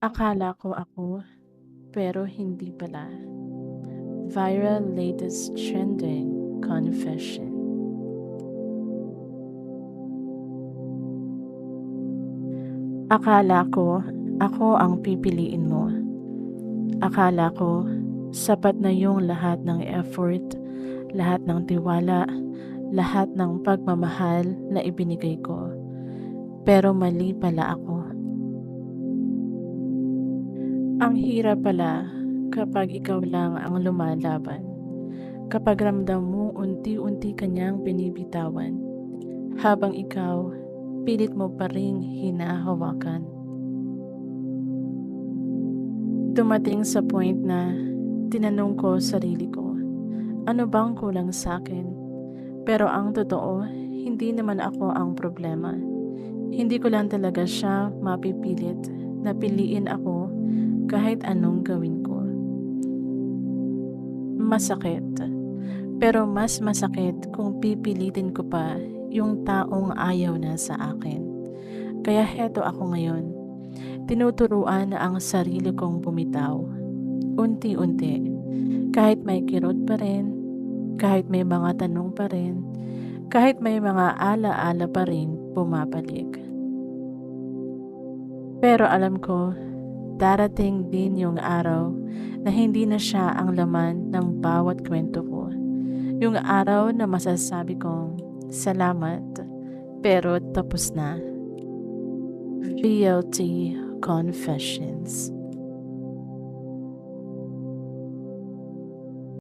Akala ko ako, pero hindi pala. Viral latest trending confession. Akala ko, ako ang pipiliin mo. Akala ko, sapat na yung lahat ng effort, lahat ng tiwala, lahat ng pagmamahal na ibinigay ko. Pero mali pala ako. Ang hirap pala kapag ikaw lang ang lumalaban. Kapag ramdam mo unti-unti kanyang binibitawan, habang ikaw pilit mo pa ring hinahawakan. Dumating sa point na tinanong ko sarili ko, ano bang kulang sa akin? Pero ang totoo, hindi naman ako ang problema. Hindi ko lang talaga siya mapipilit na piliin ako kahit anong gawin ko. Masakit. Pero mas masakit kung pipilitin ko pa yung taong ayaw na sa akin. Kaya heto ako ngayon. Tinuturuan ang sarili kong bumitaw. Unti-unti. Kahit may kirot pa rin, kahit may mga tanong pa rin, kahit may mga ala-ala pa rin pumapalik. Pero alam ko, darating din yung araw na hindi na siya ang laman ng bawat kwento ko. Yung araw na masasabi kong, salamat, pero tapos na. VLT Confessions.